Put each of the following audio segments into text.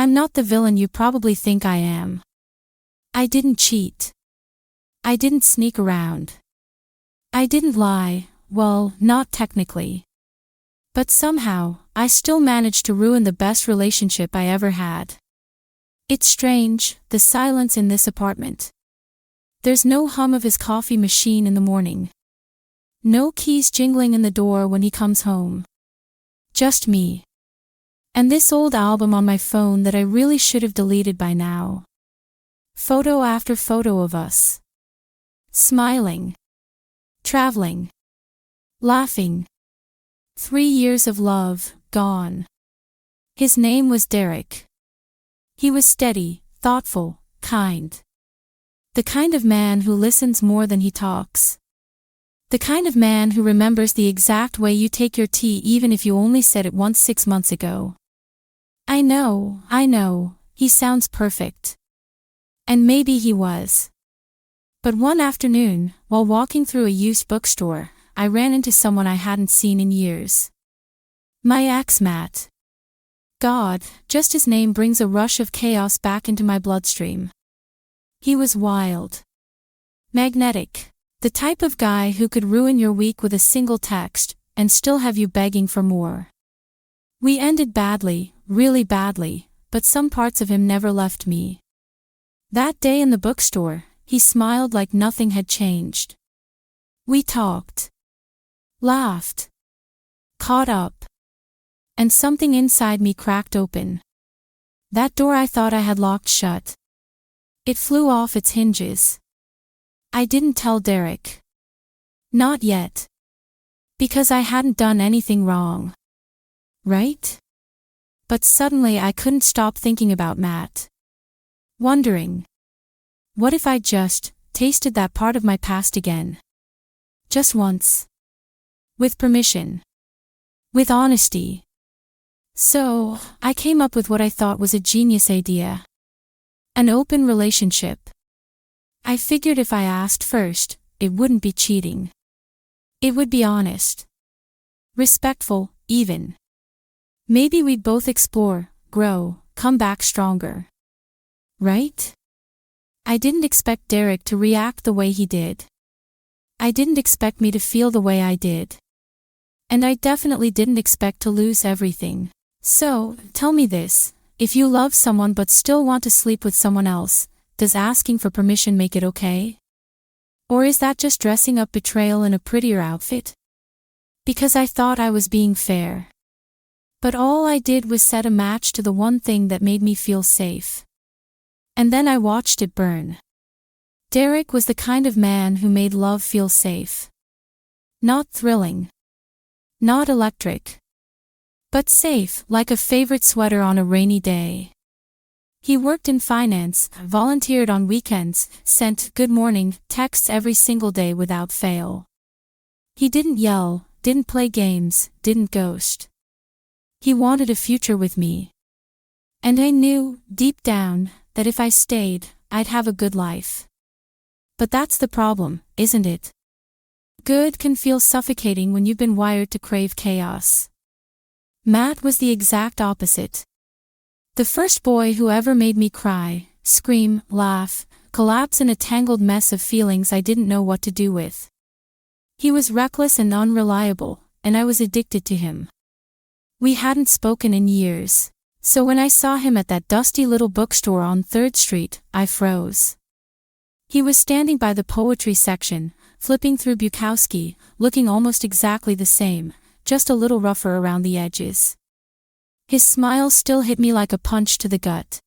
I'm not the villain you probably think I am. I didn't cheat. I didn't sneak around. I didn't lie, well, not technically. But somehow, I still managed to ruin the best relationship I ever had. It's strange, the silence in this apartment. There's no hum of his coffee machine in the morning. No keys jingling in the door when he comes home. Just me. And this old album on my phone that I really should have deleted by now. Photo after photo of us. Smiling. Traveling. Laughing. 3 years of love, gone. His name was Derek. He was steady, thoughtful, kind. The kind of man who listens more than he talks. The kind of man who remembers the exact way you take your tea even if you only said it once 6 months ago. I know, he sounds perfect. And maybe he was. But one afternoon, while walking through a used bookstore, I ran into someone I hadn't seen in years. My ex Matt. God, just his name brings a rush of chaos back into my bloodstream. He was wild. Magnetic. The type of guy who could ruin your week with a single text, and still have you begging for more. We ended badly, really badly, but some parts of him never left me. That day in the bookstore, he smiled like nothing had changed. We talked. Laughed. Caught up. And something inside me cracked open. That door I thought I had locked shut. It flew off its hinges. I didn't tell Derek. Not yet. Because I hadn't done anything wrong. Right? But suddenly I couldn't stop thinking about Matt. Wondering. What if I just tasted that part of my past again? Just once. With permission. With honesty. So, I came up with what I thought was a genius idea. An open relationship. I figured if I asked first, it wouldn't be cheating. It would be honest. Respectful, even. Maybe we'd both explore, grow, come back stronger. Right? I didn't expect Derek to react the way he did. I didn't expect me to feel the way I did. And I definitely didn't expect to lose everything. So, tell me this, if you love someone but still want to sleep with someone else, does asking for permission make it okay? Or is that just dressing up betrayal in a prettier outfit? Because I thought I was being fair. But all I did was set a match to the one thing that made me feel safe. And then I watched it burn. Derek was the kind of man who made love feel safe. Not thrilling. Not electric. But safe, like a favorite sweater on a rainy day. He worked in finance, volunteered on weekends, sent good morning texts every single day without fail. He didn't yell, didn't play games, didn't ghost. He wanted a future with me. And I knew, deep down, that if I stayed, I'd have a good life. But that's the problem, isn't it? Good can feel suffocating when you've been wired to crave chaos. Matt was the exact opposite. The first boy who ever made me cry, scream, laugh, collapse in a tangled mess of feelings I didn't know what to do with. He was reckless and unreliable, and I was addicted to him. We hadn't spoken in years, so when I saw him at that dusty little bookstore on 3rd Street, I froze. He was standing by the poetry section, flipping through Bukowski, looking almost exactly the same, just a little rougher around the edges. His smile still hit me like a punch to the gut.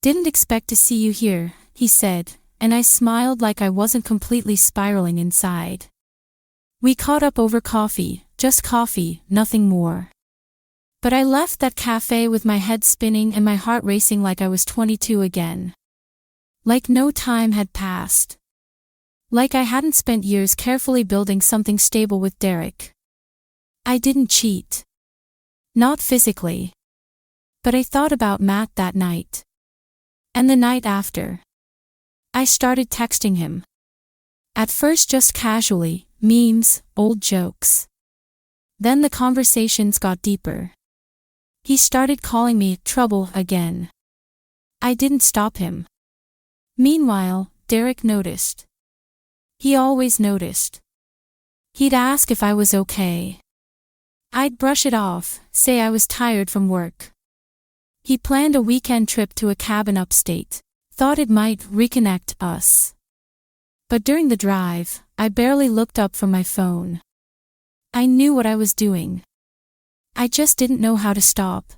"Didn't expect to see you here," he said, and I smiled like I wasn't completely spiraling inside. We caught up over coffee, just coffee, nothing more. But I left that cafe with my head spinning and my heart racing like I was 22 again. Like no time had passed. Like I hadn't spent years carefully building something stable with Derek. I didn't cheat. Not physically. But I thought about Matt that night. And the night after. I started texting him. At first just casually, memes, old jokes. Then the conversations got deeper. He started calling me trouble again. I didn't stop him. Meanwhile, Derek noticed. He always noticed. He'd ask if I was okay. I'd brush it off, say I was tired from work. He planned a weekend trip to a cabin upstate, thought it might reconnect us. But during the drive, I barely looked up from my phone. I knew what I was doing. I just didn't know how to stop.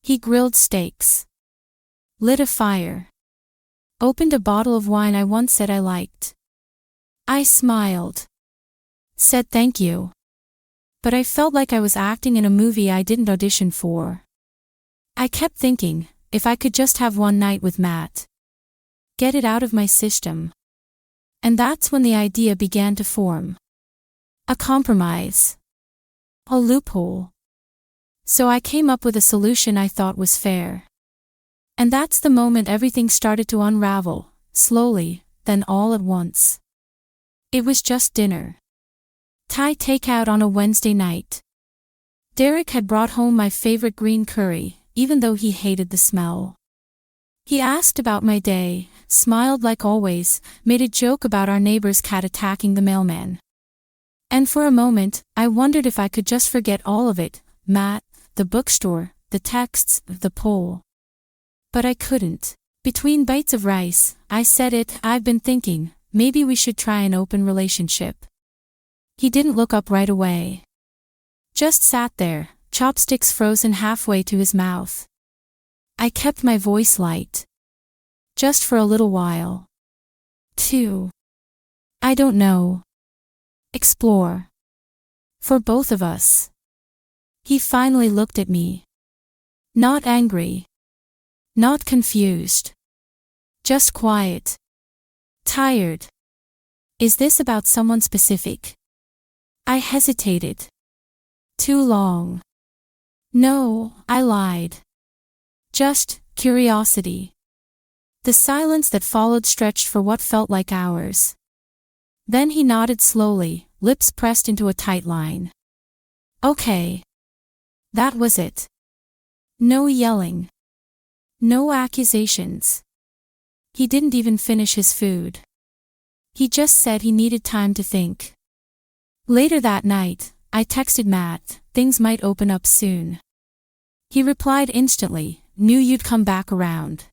He grilled steaks. Lit a fire. Opened a bottle of wine I once said I liked. I smiled. Said thank you. But I felt like I was acting in a movie I didn't audition for. I kept thinking, if I could just have one night with Matt. Get it out of my system. And that's when the idea began to form. A compromise. A loophole. So I came up with a solution I thought was fair. And that's the moment everything started to unravel, slowly, then all at once. It was just dinner. Thai takeout on a Wednesday night. Derek had brought home my favorite green curry, even though he hated the smell. He asked about my day, smiled like always, made a joke about our neighbor's cat attacking the mailman. And for a moment, I wondered if I could just forget all of it, Matt, the bookstore, the texts, the poll. But I couldn't. Between bites of rice, I said I've been thinking, maybe we should try an open relationship. He didn't look up right away. Just sat there, chopsticks frozen halfway to his mouth. I kept my voice light. Just for a little while. 2. I don't know. Explore. For both of us. He finally looked at me. Not angry. Not confused. Just quiet. Tired. Is this about someone specific? I hesitated. Too long. No, I lied. Just curiosity. The silence that followed stretched for what felt like hours. Then he nodded slowly, lips pressed into a tight line. Okay. That was it. No yelling. No accusations. He didn't even finish his food. He just said he needed time to think. Later that night, I texted Matt, things might open up soon. He replied instantly, knew you'd come back around.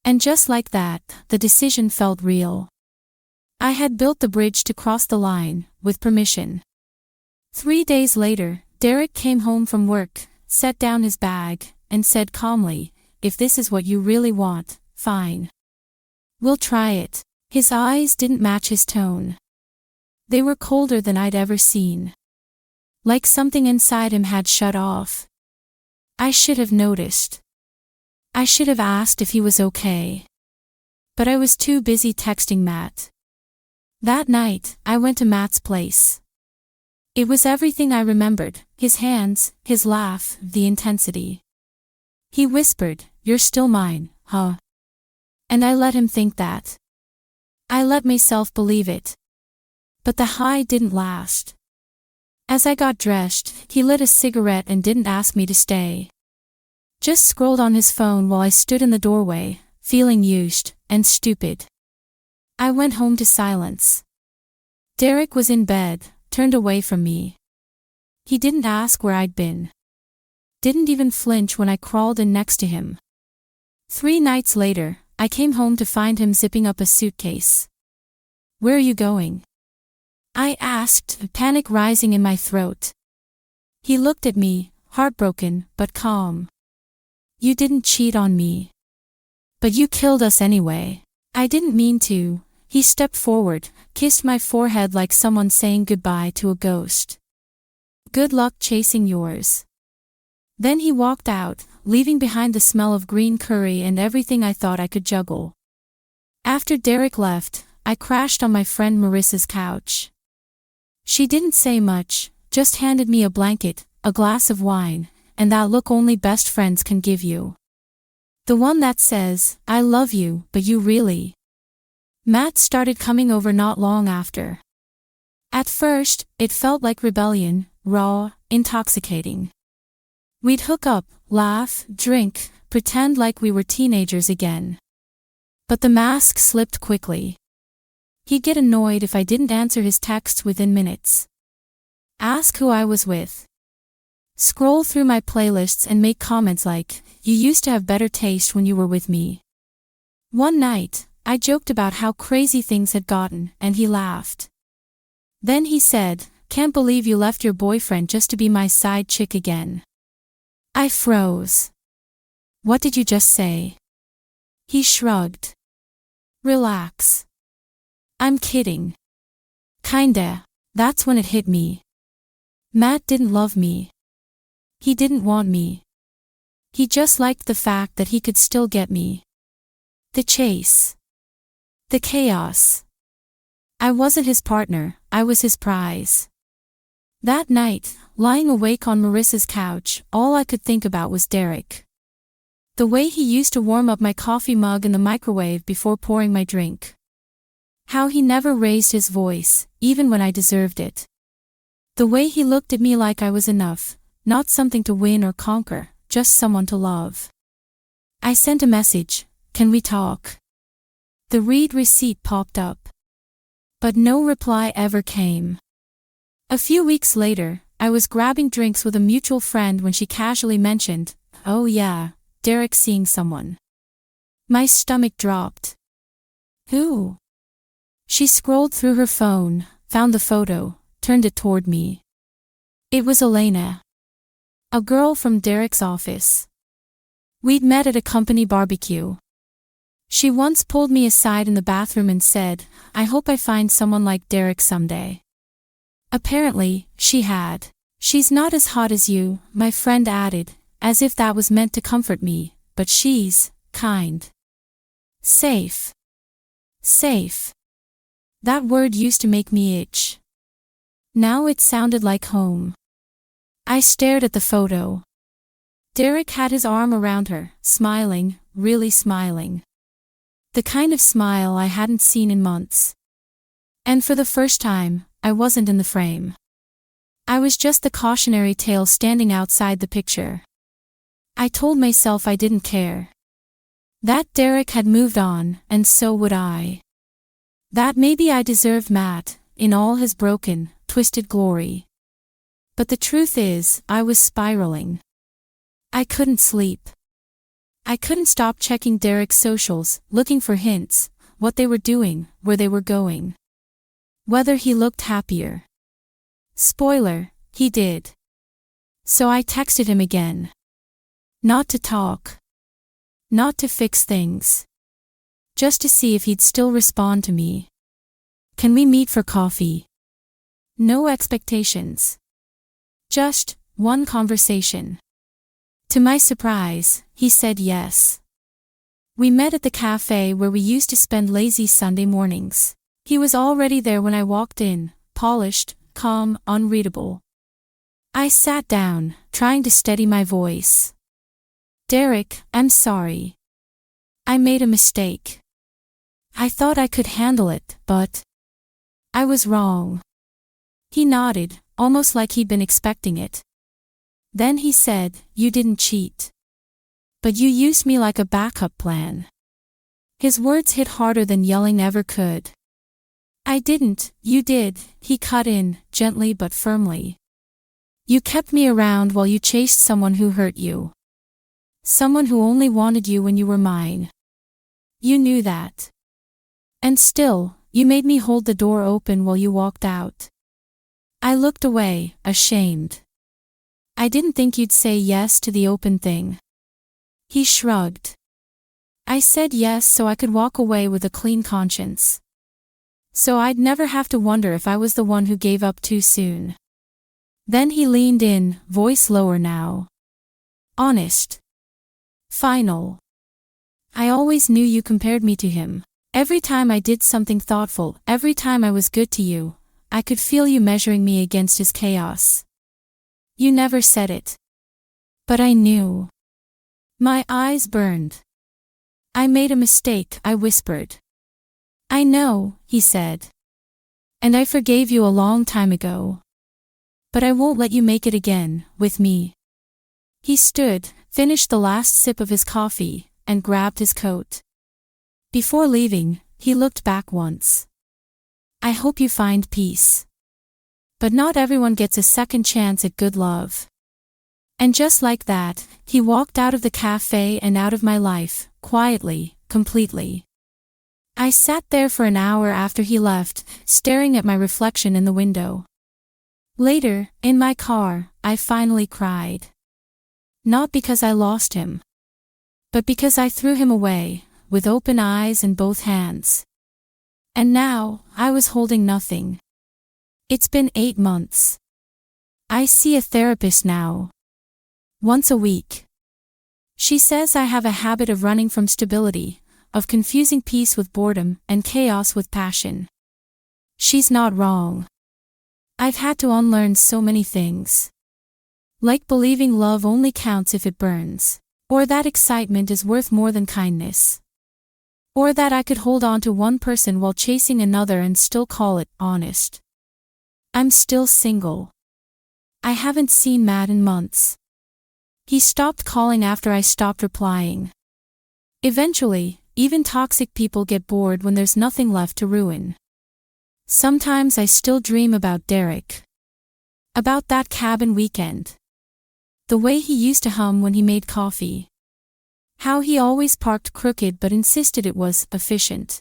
And just like that, the decision felt real. I had built the bridge to cross the line, with permission. 3 days later, Derek came home from work, set down his bag, and said calmly, if this is what you really want, fine. We'll try it. His eyes didn't match his tone. They were colder than I'd ever seen. Like something inside him had shut off. I should have noticed. I should have asked if he was okay. But I was too busy texting Matt. That night, I went to Matt's place. It was everything I remembered, his hands, his laugh, the intensity. He whispered, you're still mine, huh? And I let him think that. I let myself believe it. But the high didn't last. As I got dressed, he lit a cigarette and didn't ask me to stay. Just scrolled on his phone while I stood in the doorway, feeling used and stupid. I went home to silence. Derek was in bed, turned away from me. He didn't ask where I'd been. Didn't even flinch when I crawled in next to him. 3 nights later, I came home to find him zipping up a suitcase. Where are you going? I asked, panic rising in my throat. He looked at me, heartbroken but calm. You didn't cheat on me. But you killed us anyway. I didn't mean to. He stepped forward, kissed my forehead like someone saying goodbye to a ghost. Good luck chasing yours. Then he walked out, leaving behind the smell of green curry and everything I thought I could juggle. After Derek left, I crashed on my friend Marissa's couch. She didn't say much, just handed me a blanket, a glass of wine, and that look only best friends can give you. The one that says, I love you, but you really. Matt started coming over not long after. At first, it felt like rebellion, raw, intoxicating. We'd hook up, laugh, drink, pretend like we were teenagers again. But the mask slipped quickly. He'd get annoyed if I didn't answer his texts within minutes. Ask who I was with. Scroll through my playlists and make comments like, "You used to have better taste when you were with me." One night, I joked about how crazy things had gotten, and he laughed. Then he said, "Can't believe you left your boyfriend just to be my side chick again." I froze. "What did you just say?" He shrugged. "Relax. I'm kidding." Kinda. That's when it hit me. Matt didn't love me. He didn't want me. He just liked the fact that he could still get me. The chase. The chaos. I wasn't his partner, I was his prize. That night, lying awake on Marissa's couch, all I could think about was Derek. The way he used to warm up my coffee mug in the microwave before pouring my drink. How he never raised his voice, even when I deserved it. The way he looked at me like I was enough, not something to win or conquer, just someone to love. I sent a message, "Can we talk?" The read receipt popped up. But no reply ever came. A few weeks later, I was grabbing drinks with a mutual friend when she casually mentioned, "Oh yeah, Derek's seeing someone." My stomach dropped. "Who?" She scrolled through her phone, found the photo, turned it toward me. It was Elena. A girl from Derek's office. We'd met at a company barbecue. She once pulled me aside in the bathroom and said, "I hope I find someone like Derek someday." Apparently, she had. "She's not as hot as you," my friend added, as if that was meant to comfort me, "but she's kind. Safe." Safe. That word used to make me itch. Now it sounded like home. I stared at the photo. Derek had his arm around her, smiling, really smiling. The kind of smile I hadn't seen in months. And for the first time, I wasn't in the frame. I was just the cautionary tale standing outside the picture. I told myself I didn't care. That Derek had moved on, and so would I. That maybe I deserved Matt, in all his broken, twisted glory. But the truth is, I was spiraling. I couldn't sleep. I couldn't stop checking Derek's socials, looking for hints, what they were doing, where they were going. Whether he looked happier. Spoiler, he did. So I texted him again. Not to talk. Not to fix things. Just to see if he'd still respond to me. "Can we meet for coffee?" No expectations. Just one conversation. To my surprise, he said yes. We met at the cafe where we used to spend lazy Sunday mornings. He was already there when I walked in, polished, calm, unreadable. I sat down, trying to steady my voice. "Derek, I'm sorry. I made a mistake. I thought I could handle it, but I was wrong." He nodded, almost like he'd been expecting it. Then he said, "You didn't cheat. But you used me like a backup plan." His words hit harder than yelling ever could. "I didn't, you did," he cut in, gently but firmly. "You kept me around while you chased someone who hurt you. Someone who only wanted you when you were mine. You knew that. And still, you made me hold the door open while you walked out." I looked away, ashamed. "I didn't think you'd say yes to the open thing." He shrugged. "I said yes so I could walk away with a clean conscience. So I'd never have to wonder if I was the one who gave up too soon." Then he leaned in, voice lower now. "Honest. Final. I always knew you compared me to him. Every time I did something thoughtful, every time I was good to you, I could feel you measuring me against his chaos. You never said it. But I knew." My eyes burned. "I made a mistake," I whispered. "I know," he said. "And I forgave you a long time ago. But I won't let you make it again, with me." He stood, finished the last sip of his coffee, and grabbed his coat. Before leaving, he looked back once. I hope you find peace. But not everyone gets a second chance at good love. And just like that, he walked out of the cafe and out of my life, quietly, completely. I sat there for an hour after he left, staring at my reflection in the window. Later, in my car, I finally cried. Not because I lost him, but because I threw him away, with open eyes and both hands. And now, I was holding nothing. It's been 8 months. I see a therapist now. Once a week. She says I have a habit of running from stability, of confusing peace with boredom and chaos with passion. She's not wrong. I've had to unlearn so many things. Like believing love only counts if it burns, or that excitement is worth more than kindness. Or that I could hold on to one person while chasing another and still call it honest. I'm still single. I haven't seen Matt in months. He stopped calling after I stopped replying. Eventually, even toxic people get bored when there's nothing left to ruin. Sometimes I still dream about Derek. About that cabin weekend. The way he used to hum when he made coffee. How he always parked crooked but insisted it was efficient.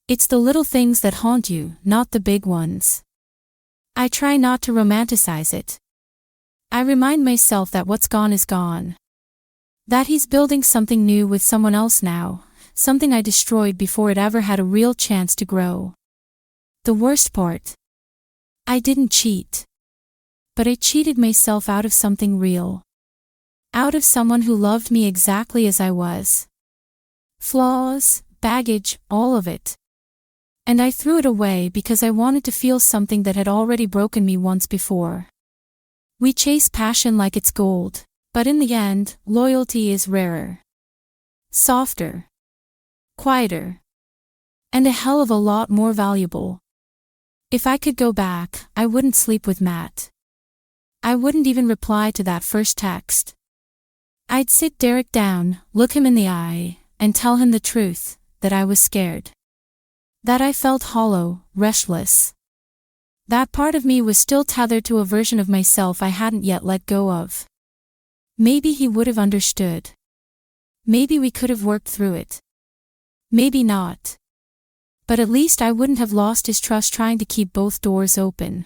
It's the little things that haunt you, not the big ones. I try not to romanticize it. I remind myself that what's gone is gone. That he's building something new with someone else now, something I destroyed before it ever had a real chance to grow. The worst part? I didn't cheat. But I cheated myself out of something real. Out of someone who loved me exactly as I was. Flaws, baggage, all of it. And I threw it away because I wanted to feel something that had already broken me once before. We chase passion like it's gold, but in the end, loyalty is rarer. Softer. Quieter. And a hell of a lot more valuable. If I could go back, I wouldn't sleep with Matt. I wouldn't even reply to that first text. I'd sit Derek down, look him in the eye, and tell him the truth, that I was scared. That I felt hollow, restless. That part of me was still tethered to a version of myself I hadn't yet let go of. Maybe he would have understood. Maybe we could have worked through it. Maybe not. But at least I wouldn't have lost his trust trying to keep both doors open.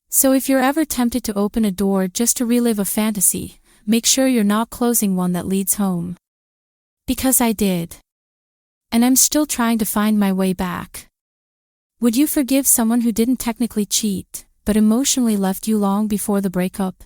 So if you're ever tempted to open a door just to relive a fantasy, make sure you're not closing one that leads home. Because I did. And I'm still trying to find my way back. Would you forgive someone who didn't technically cheat, but emotionally left you long before the breakup?